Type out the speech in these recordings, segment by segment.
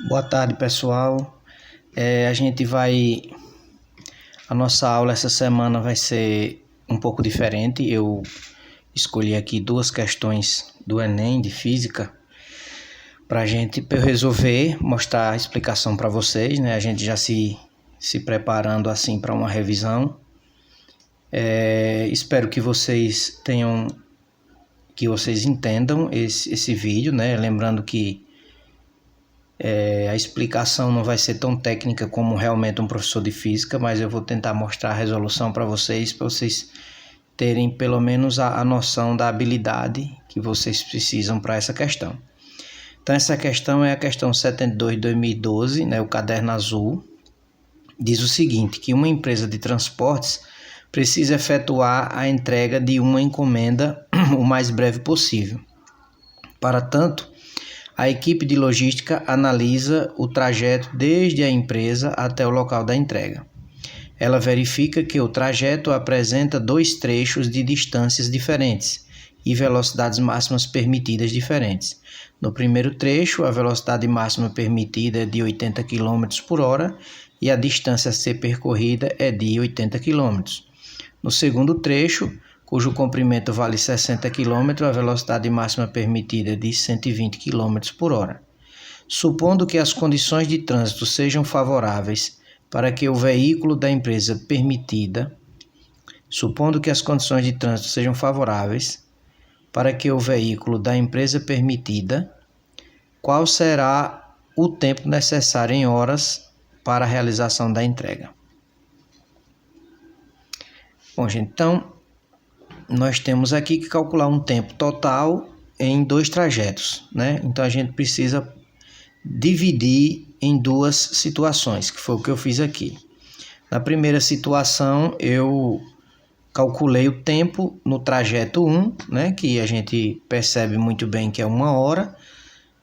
Boa tarde, pessoal. A nossa aula essa semana vai ser um pouco diferente. Eu escolhi aqui duas questões do Enem de Física para eu resolver, mostrar a explicação para vocês, né? A gente já se preparando assim para uma revisão. Espero que vocês entendam esse vídeo, né? Lembrando que a explicação não vai ser tão técnica como realmente um professor de física, mas eu vou tentar mostrar a resolução para vocês terem pelo menos a noção da habilidade que vocês precisam para essa questão. Então, essa questão é a questão 72 de 2012, né, o caderno azul. Diz o seguinte, que uma empresa de transportes precisa efetuar a entrega de uma encomenda o mais breve possível. Para tanto, a equipe de logística analisa o trajeto desde a empresa até o local da entrega. Ela verifica que o trajeto apresenta dois trechos de distâncias diferentes e velocidades máximas permitidas diferentes. No primeiro trecho, a velocidade máxima permitida é de 80 km por hora e a distância a ser percorrida é de 80 km. No segundo trecho, cujo comprimento vale 60 km, a velocidade máxima permitida é de 120 km por hora. Supondo que as condições de trânsito sejam favoráveis para que o veículo da empresa permitida, qual será o tempo necessário em horas para a realização da entrega? Bom, gente, então nós temos aqui que calcular um tempo total em dois trajetos, né? Então a gente precisa dividir em duas situações, que foi o que eu fiz aqui. Na primeira situação, eu calculei o tempo no trajeto 1, né? Que a gente percebe muito bem que é 1 hora.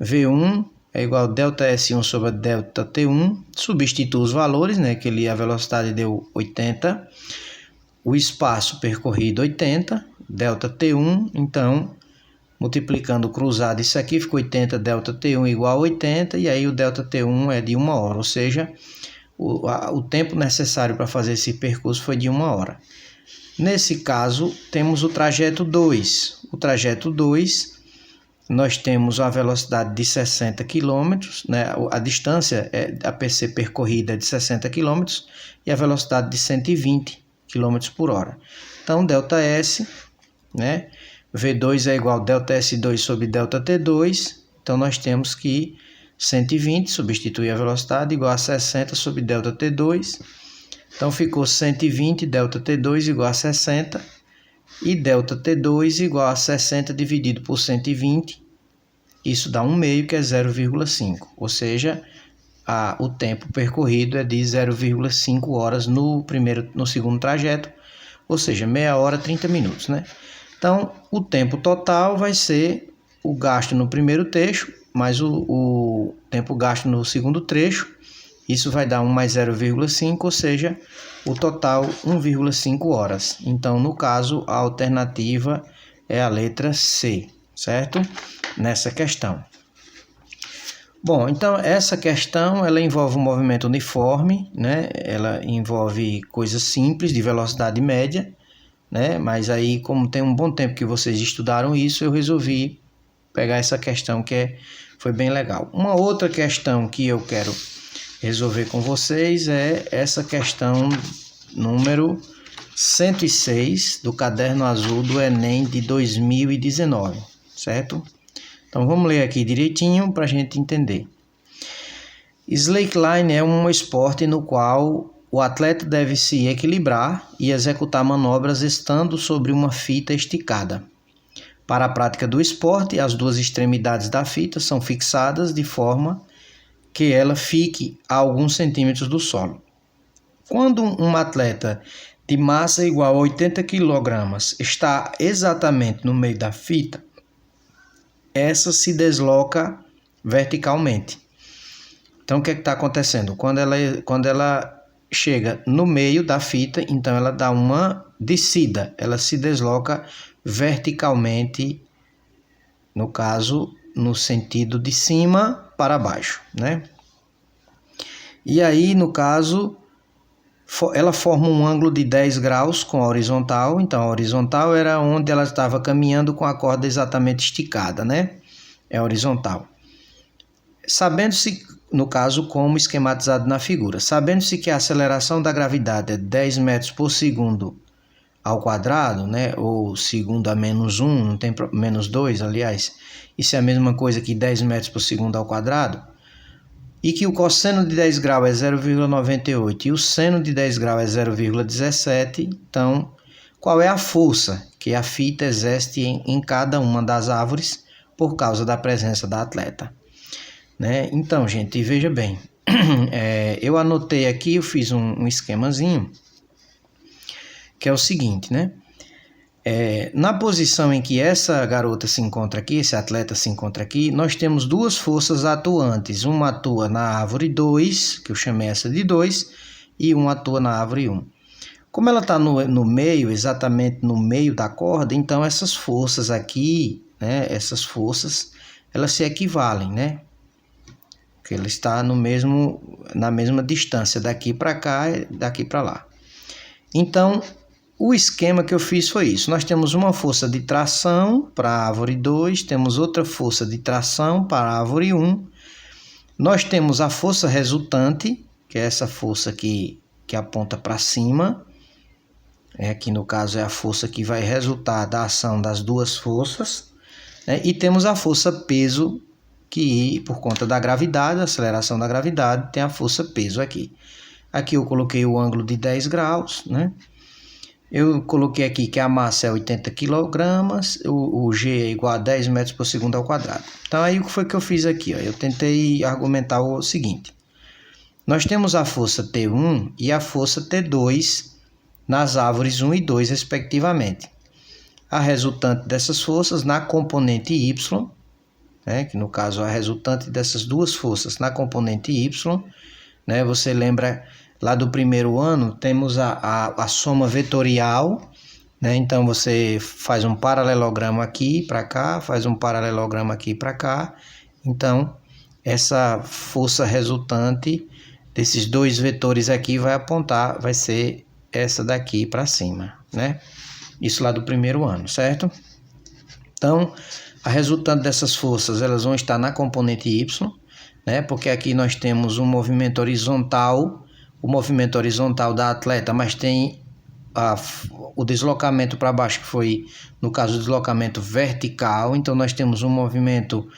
V1 é igual a ΔS1 sobre a ΔT1. Substituo os valores, né? Que a velocidade deu 80. O espaço percorrido 80, ΔT1, então, multiplicando cruzado isso aqui, ficou 80, ΔT1 igual a 80, e aí o ΔT1 é de 1 hora, ou seja, o tempo necessário para fazer esse percurso foi de 1 hora. Nesse caso, temos o trajeto 2. O trajeto 2, nós temos a velocidade de 60 km, né? A distância a PC percorrida é de 60 km e a velocidade de 120 km por hora. Então, ΔS, né? V2 é igual a ΔS2 sobre ΔT2. Então, nós temos que 120, substituir a velocidade, igual a 60 sobre ΔT2. Então, ficou 120 ΔT2 igual a 60. E ΔT2 igual a 60 dividido por 120. Isso dá 1/2, que é 0,5. Ou seja, o tempo percorrido é de 0,5 horas no segundo trajeto, ou seja, meia hora, 30 minutos, né? Então, o tempo total vai ser o gasto no primeiro trecho, mais o tempo gasto no segundo trecho. Isso vai dar 1 mais 0,5, ou seja, o total 1,5 horas. Então, no caso, a alternativa é a letra C, certo? Nessa questão. Bom, então essa questão ela envolve um movimento uniforme, né? Ela envolve coisas simples de velocidade média, né? Mas aí, como tem um bom tempo que vocês estudaram isso, eu resolvi pegar essa questão foi bem legal. Uma outra questão que eu quero resolver com vocês é essa questão número 106 do caderno azul do Enem de 2019, certo? Então, vamos ler aqui direitinho para a gente entender. Slackline é um esporte no qual o atleta deve se equilibrar e executar manobras estando sobre uma fita esticada. Para a prática do esporte, as duas extremidades da fita são fixadas de forma que ela fique a alguns centímetros do solo. Quando um atleta de massa igual a 80 kg está exatamente no meio da fita, essa se desloca verticalmente. Então, o que está acontecendo? Quando ela chega no meio da fita, então ela dá uma descida, ela se desloca verticalmente, no caso, no sentido de cima para baixo, né? E aí, no caso, ela forma um ângulo de 10 graus com a horizontal. Então, a horizontal era onde ela estava caminhando com a corda exatamente esticada, né? É horizontal. Sabendo-se, no caso, como esquematizado na figura, sabendo-se que a aceleração da gravidade é 10 metros por segundo ao quadrado, né? Ou segundo a menos 1, não tem menos 2, aliás. Isso é a mesma coisa que 10 metros por segundo ao quadrado. E que o cosseno de 10 graus é 0,98 e o seno de 10 graus é 0,17, então qual é a força que a fita exerce em cada uma das árvores por causa da presença da atleta? Né? Então, gente, veja bem, eu anotei aqui, eu fiz um esquemazinho, que é o seguinte, né? Na posição em que essa garota se encontra aqui, esse atleta se encontra aqui, nós temos duas forças atuantes. Uma atua na árvore 2, que eu chamei essa de 2, e uma atua na árvore 1. Como ela está no meio, exatamente no meio da corda, então essas forças aqui, né, essas forças, elas se equivalem, né? Porque ela está na mesma distância daqui para cá e daqui para lá. Então, o esquema que eu fiz foi isso. Nós temos uma força de tração para a árvore 2, temos outra força de tração para a árvore 1. Nós temos a força resultante, que é essa força que aponta para cima. Aqui no caso é a força que vai resultar da ação das duas forças. Né? E temos a força peso, que por conta da gravidade, a aceleração da gravidade, tem a força peso aqui. Aqui eu coloquei o ângulo de 10 graus, né? Eu coloquei aqui que a massa é 80 kg, o G é igual a 10 metros por segundo ao quadrado. Então, aí o que foi que eu fiz aqui? Ó? Eu tentei argumentar o seguinte. Nós temos a força T1 e a força T2 nas árvores 1 e 2, respectivamente. A resultante dessas forças na componente Y, né, que no caso a resultante dessas duas forças na componente Y, né, você lembra... Lá do primeiro ano, temos a soma vetorial, né? Então, você faz um paralelogramo aqui para cá, faz um paralelogramo aqui para cá. Então, essa força resultante desses dois vetores aqui vai apontar, vai ser essa daqui para cima, né? Isso lá do primeiro ano, certo? Então, a resultante dessas forças, elas vão estar na componente Y, né? Porque aqui nós temos um movimento horizontal, o movimento horizontal da atleta, mas tem o deslocamento para baixo, que foi, no caso, o deslocamento vertical. Então, nós temos um movimento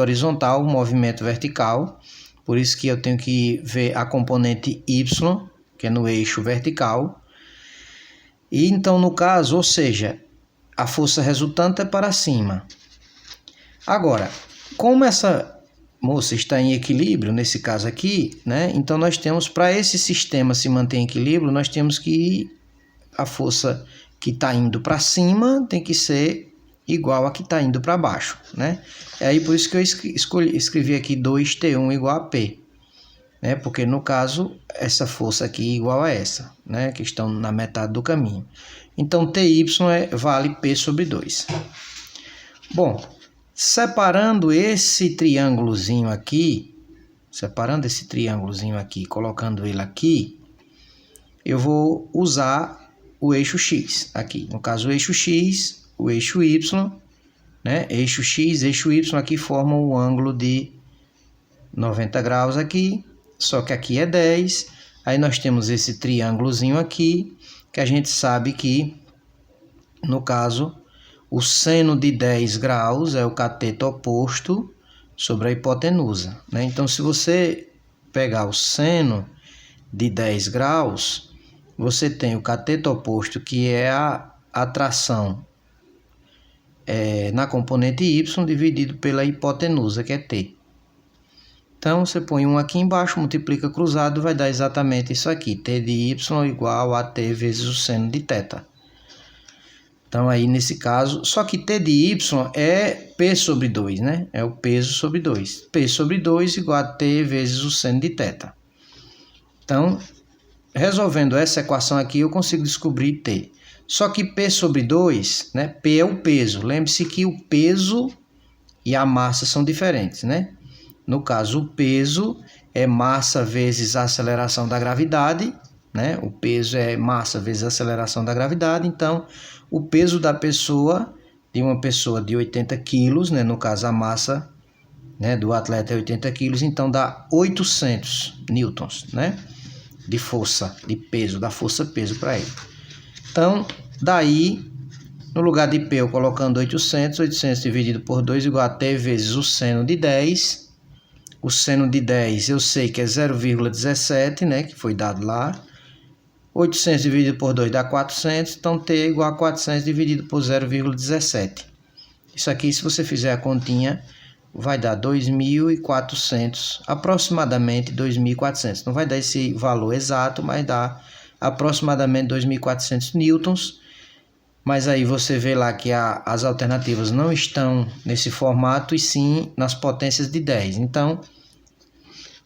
horizontal, um movimento vertical. Por isso que eu tenho que ver a componente Y, que é no eixo vertical. E então, no caso, ou seja, a força resultante é para cima. Agora, como essa moça está em equilíbrio, nesse caso aqui, né? Então nós temos, para esse sistema se manter em equilíbrio, nós temos que a força que está indo para cima tem que ser igual a que está indo para baixo, né? É aí por isso que eu escrevi aqui 2T1 igual a P, né? Porque no caso, essa força aqui é igual a essa, né? Que estão na metade do caminho. Então TY vale P sobre 2. Bom, separando esse triângulozinho aqui, colocando ele aqui, eu vou usar o eixo X aqui. No caso, o eixo X, o eixo Y, né? Eixo X, eixo Y aqui formam o ângulo de 90 graus aqui, só que aqui é 10. Aí nós temos esse triângulozinho aqui, que a gente sabe que, no caso, o seno de 10 graus é o cateto oposto sobre a hipotenusa, né? Então, se você pegar o seno de 10 graus, você tem o cateto oposto, que é a tração na componente Y, dividido pela hipotenusa, que é T. Então, você põe um aqui embaixo, multiplica cruzado, vai dar exatamente isso aqui. T de Y igual a T vezes o seno de θ. Então, aí nesse caso, só que T de Y é P sobre 2, né? É o peso sobre 2. P sobre 2 igual a T vezes o seno de θ. Então, resolvendo essa equação aqui, eu consigo descobrir T. Só que P sobre 2, né? P é o peso. Lembre-se que o peso e a massa são diferentes, né? No caso, o peso é massa vezes a aceleração da gravidade, né? O peso é massa vezes a aceleração da gravidade. Então, o peso da pessoa, de uma pessoa de 80 quilos, né? No caso, a massa, né, do atleta é 80 quilos, então dá 800 newtons, né? De força, de peso, da força-peso para ele. Então, daí, no lugar de P, eu colocando 800 dividido por 2 igual a T vezes o seno de 10. O seno de 10 eu sei que é 0,17, né, que foi dado lá. 800 dividido por 2 dá 400, então T é igual a 400 dividido por 0,17. Isso aqui, se você fizer a continha, vai dar 2.400, aproximadamente 2.400. Não vai dar esse valor exato, mas dá aproximadamente 2.400 newtons. Mas aí você vê lá que as alternativas não estão nesse formato e sim nas potências de 10. Então,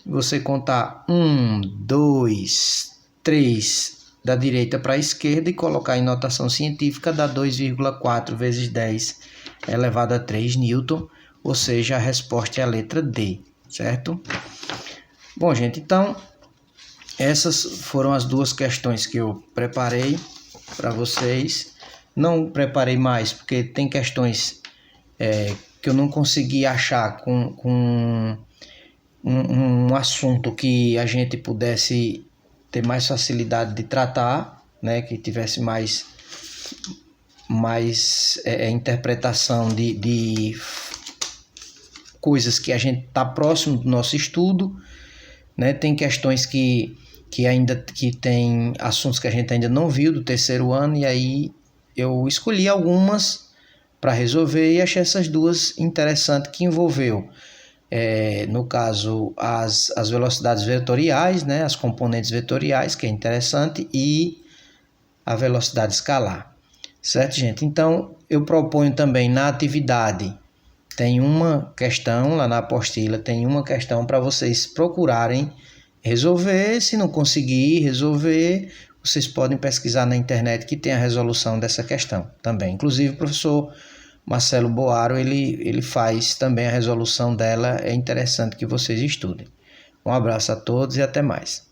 você contar 1, 2, 3 da direita para a esquerda e colocar em notação científica, dá 2,4 vezes 10 elevado a 3 newton, ou seja, a resposta é a letra D, certo? Bom, gente, então essas foram as duas questões que eu preparei para vocês. Não preparei mais porque tem questões que eu não consegui achar com um assunto que a gente pudesse ter mais facilidade de tratar, né? Que tivesse mais interpretação de coisas que a gente está próximo do nosso estudo, né? Tem questões que tem assuntos que a gente ainda não viu do terceiro ano, e aí eu escolhi algumas para resolver e achei essas duas interessantes, que envolveu, no caso, as velocidades vetoriais, né? As componentes vetoriais, que é interessante, e a velocidade escalar. Certo, gente? Então, eu proponho também na atividade, tem uma questão lá na apostila, tem uma questão para vocês procurarem resolver. Se não conseguir resolver, vocês podem pesquisar na internet que tem a resolução dessa questão também. Inclusive, o professor Marcelo Boaro, ele faz também a resolução dela. É interessante que vocês estudem. Um abraço a todos e até mais.